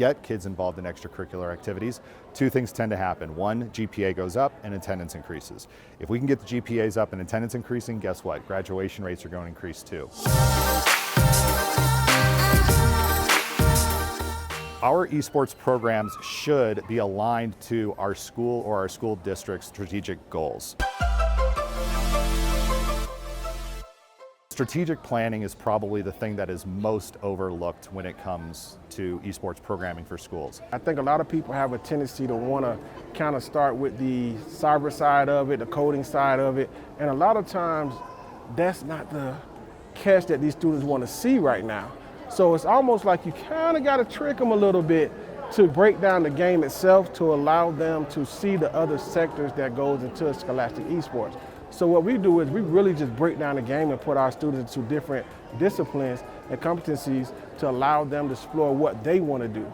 get kids involved in extracurricular activities, two things tend to happen. One, GPA goes up and attendance increases. If we can get the GPAs up and attendance increasing, guess what? Graduation rates are going to increase too. Our esports programs should be aligned to our school or our school district's strategic goals. Strategic planning is probably the thing that is most overlooked when it comes to esports programming for schools. I think a lot of people have a tendency to want to kind of start with the cyber side of it, the coding side of it, and a lot of times that's not the catch that these students want to see right now. So it's almost like you kind of got to trick them a little bit to break down the game itself to allow them to see the other sectors that goes into scholastic esports. So what we do is we really just break down the game and put our students into different disciplines and competencies to allow them to explore what they want to do.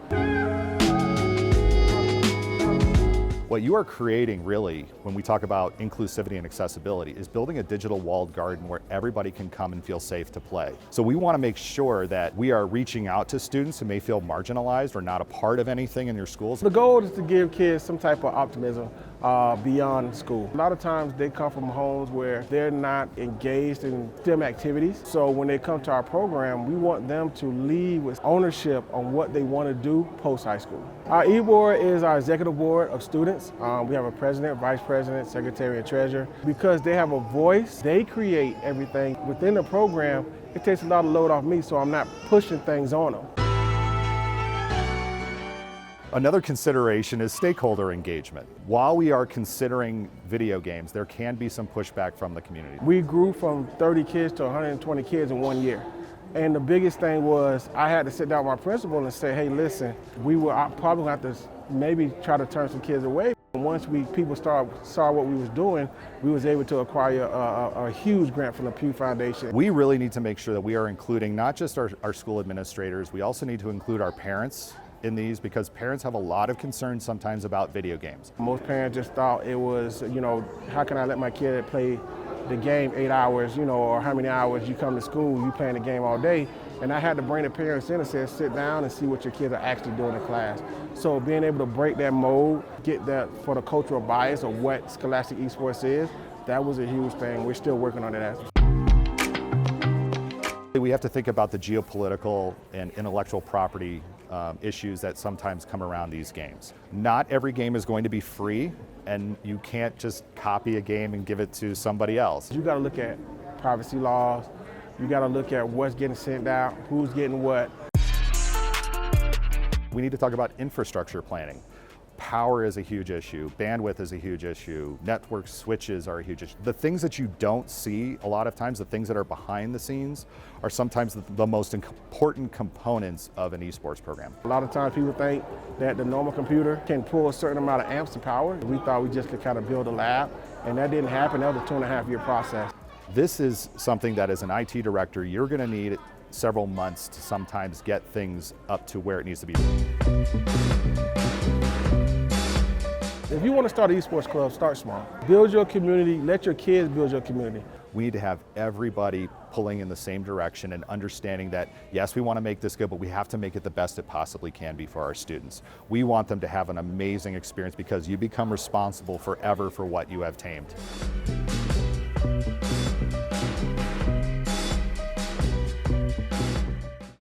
What you are creating really, when we talk about inclusivity and accessibility, is building a digital walled garden where everybody can come and feel safe to play. So we want to make sure that we are reaching out to students who may feel marginalized or not a part of anything in your schools. The goal is to give kids some type of optimism beyond school. A lot of times they come from homes where they're not engaged in STEM activities. So when they come to our program, we want them to leave with ownership on what they want to do post-high school. Our e-board is our executive board of students. We have a president, vice president, secretary, and treasurer. Because they have a voice, they create everything. Within the program, it takes a lot of load off me, so I'm not pushing things on them. Another consideration is stakeholder engagement. While we are considering video games, there can be some pushback from the community. We grew from 30 kids to 120 kids in 1 year. And the biggest thing was I had to sit down with my principal and say, hey, listen, we will probably have to maybe try to turn some kids away. Once people saw what we was doing, we was able to acquire a huge grant from the Pew Foundation. We really need to make sure that we are including not just our school administrators, we also need to include our parents in these, because parents have a lot of concerns sometimes about video games. Most parents just thought it was, how can I let my kid play the game 8 hours, or how many hours you come to school, you playing the game all day. And I had to bring the parents in and say, sit down and see what your kids are actually doing in class. So being able to break that mold, get that for the cultural bias of what scholastic esports is, that was a huge thing. We're still working on that. We have to think about the geopolitical and intellectual property issues that sometimes come around these games. Not every game is going to be free, and you can't just copy a game and give it to somebody else. You got to look at privacy laws. You got to look at what's getting sent out, who's getting what. We need to talk about infrastructure planning. Power is a huge issue, bandwidth is a huge issue, network switches are a huge issue. The things that you don't see a lot of times, the things that are behind the scenes, are sometimes the most important components of an esports program. A lot of times people think that the normal computer can pull a certain amount of amps of power. We thought we just could kind of build a lab, and that didn't happen. That was a 2.5-year process. This is something that as an IT director, you're going to need several months to sometimes get things up to where it needs to be. If you want to start an esports club, start small. Build your community, let your kids build your community. We need to have everybody pulling in the same direction and understanding that, yes, we want to make this good, but we have to make it the best it possibly can be for our students. We want them to have an amazing experience because you become responsible forever for what you have tamed.